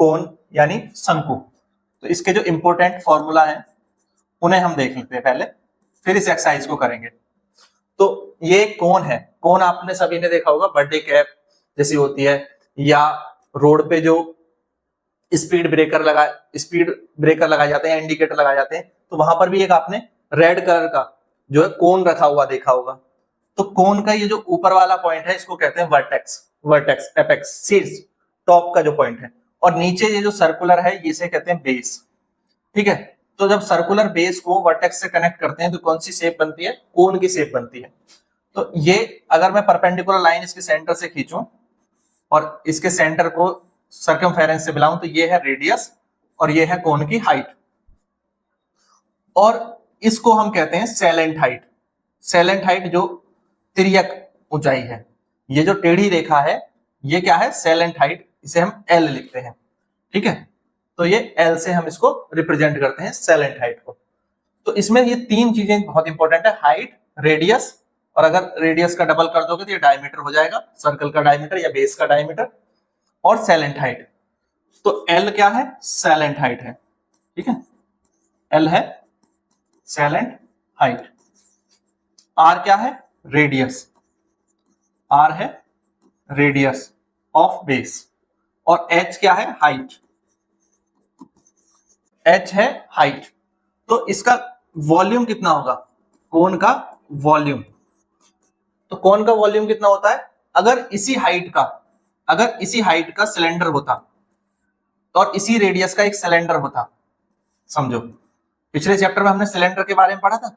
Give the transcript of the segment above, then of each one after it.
कोन यानी शंकु। तो इसके जो इंपॉर्टेंट फॉर्मूला है उन्हें हम देख लेते हैं पहले, फिर इस एक्सरसाइज को करेंगे। तो ये कोन है, कोन आपने सभी ने देखा होगा, बर्थडे कैप जैसी होती है, या रोड पे जो स्पीड ब्रेकर लगाए जाते हैं, इंडिकेटर लगाए जाते हैं, तो वहां पर भी एक आपने रेड कलर का जो है कोन रखा हुआ देखा होगा। तो कोन का ये जो ऊपर वाला पॉइंट है इसको कहते हैं वर्टेक्स, एपेक्स, शीर्ष, टॉप का जो पॉइंट है, और नीचे ये जो सर्कुलर है इसे कहते हैं बेस। ठीक है, तो जब सर्कुलर बेस को वर्टेक्स से कनेक्ट करते हैं तो कौन सी शेप बनती है, कोन की शेप बनती है। तो ये अगर मैं परपेंडिकुलर लाइन इसके सेंटर से खींचूं और इसके सेंटर को सर्कमफेरेंस से मिलाऊं तो ये है रेडियस और ये है कोन की हाइट, और इसको हम कहते हैं सेलेंट हाइट। सेलेंट हाइट जो तिर्यक ऊंचाई है, ये जो टेढ़ी रेखा है ये क्या है, सेलेंट हाइट, इसे हम एल लिखते हैं। ठीक है, तो ये एल से हम इसको रिप्रेजेंट करते हैं सेलेंट हाइट को। तो इसमें ये तीन चीजें बहुत इंपॉर्टेंट है, हाइट, रेडियस, और अगर रेडियस का डबल कर दोगे तो ये डायमीटर हो जाएगा, सर्कल का डायमीटर या बेस का डायमीटर, और सेलेंट हाइट। तो एल क्या है, सेलेंट हाइट है। ठीक है, एल है सेलेंट हाइट। आर क्या है, रेडियस, आर है रेडियस ऑफ बेस, और एच क्या है, हाइट, एच है हाइट। तो इसका वॉल्यूम कितना होगा, कोन का वॉल्यूम, तो कोन का वॉल्यूम कितना होता है, अगर इसी हाइट का सिलेंडर होता और इसी रेडियस का एक सिलेंडर होता, समझो पिछले चैप्टर में हमने सिलेंडर के बारे में पढ़ा था,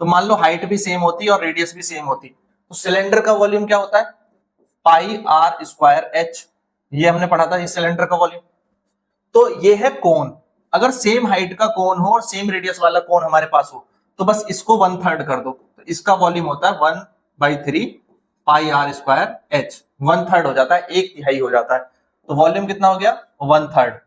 तो मान लो हाइट भी सेम होती और रेडियस भी सेम होती, तो सिलेंडर का वॉल्यूम क्या होता है, पाई आर स्क्वायर एच, ये हमने पढ़ा था, ये सिलेंडर का वॉल्यूम। तो ये है कोन, अगर सेम हाइट का कोन हो और सेम रेडियस वाला कोन हमारे पास हो तो बस इसको 1/3 कर दो, तो इसका वॉल्यूम होता है 1/3 पाई आर स्क्वायर एच, 1/3 हो जाता है, 1/3 हो जाता है। तो वॉल्यूम कितना हो गया, 1/3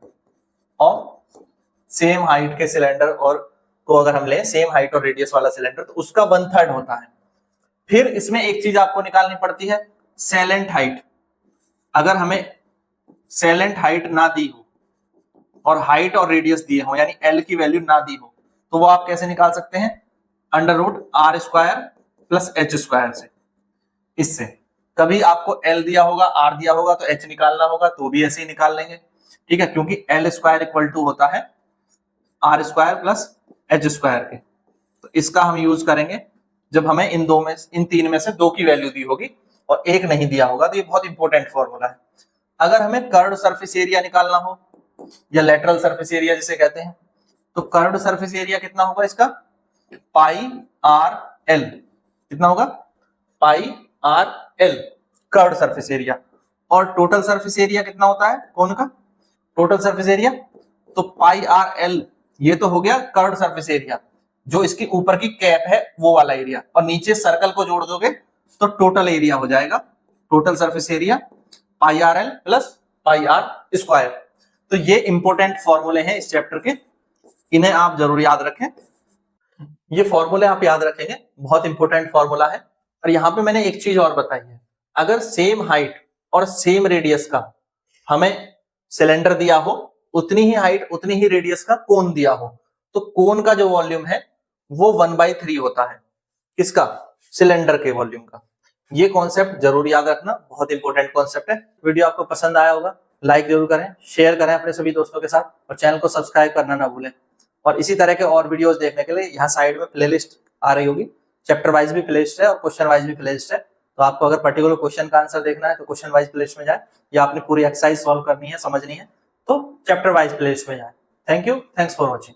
ऑफ सेम हाइट के सिलेंडर, और को अगर हम लें सेम हाइट और रेडियस वाला सिलेंडर तो उसका 1/3 होता है। फिर इसमें एक चीज आपको निकालनी पड़ती है, सेलेंट हाइट। अगर हमें सेलेंट हाइट ना दी हो और हाइट और रेडियस दिए हो, यानी एल की वैल्यू ना दी हो, तो वो आप कैसे निकाल सकते हैं, √r square plus H square से। इससे कभी आपको एल दिया होगा, आर दिया होगा तो एच निकालना होगा, तो भी ऐसे ही निकाल लेंगे। ठीक है, क्योंकि एल स्क्वायर इक्वल टू होता है R square plus H square के। तो इसका हम यूज करेंगे जब हमें इन तीन में से 2 की वैल्यू दी होगी और 1 नहीं दिया होगा, तो ये बहुत इंपॉर्टेंट फॉर्मूला है। अगर हमें कर्व्ड सरफेस एरिया निकालना हो या लेटरल सरफेस एरिया जिसे कहते हैं, तो कर्व्ड सरफेस एरिया कितना होगा इसका, पाई आर एल, कितना होगा, pi R L curved surface area. और टोटल सरफेस एरिया कितना होता है कोन का, टोटल सरफेस एरिया, तो पाई आर एल, ये तो हो गया कर्व्ड सरफेस एरिया, जो इसकी ऊपर की कैप है वो वाला एरिया, और नीचे सर्कल को जोड़ दोगे तो टोटल एरिया हो जाएगा, total surface area pi R L plus pi R square. तो ये इंपॉर्टेंट फॉर्मूले हैं इस चैप्टर के, इन्हें आप जरूर याद रखें। ये फॉर्मूले आप याद रखेंगे, बहुत इंपॉर्टेंट फॉर्मूला है। और यहाँ पे मैंने एक चीज और बताई है, अगर सेम हाइट और सेम रेडियस का हमें सिलेंडर दिया हो, उतनी ही हाइट उतनी ही रेडियस का कोन दिया हो, तो कोन का जो वॉल्यूम है वो 1/3 होता है, किसका, सिलेंडर के वॉल्यूम का। ये कॉन्सेप्ट जरूर याद रखना, बहुत इंपॉर्टेंट कॉन्सेप्ट है। वीडियो आपको पसंद आया होगा, लाइक जरूर करें, शेयर करें अपने सभी दोस्तों के साथ, और चैनल को सब्सक्राइब करना ना भूलें। और इसी तरह के और वीडियोस देखने के लिए यहाँ साइड में प्लेलिस्ट आ रही होगी, चैप्टर वाइज भी प्लेलिस्ट है और क्वेश्चन वाइज भी प्लेलिस्ट है। तो आपको अगर पर्टिकुलर क्वेश्चन का आंसर देखना है तो क्वेश्चन वाइज प्लेलिस्ट में जाए, या आपने पूरी एक्सरसाइज सॉल्व करनी है, समझनी है, तो चैप्टर वाइज प्लेलिस्ट में जाए। Thank you, thanks for watching.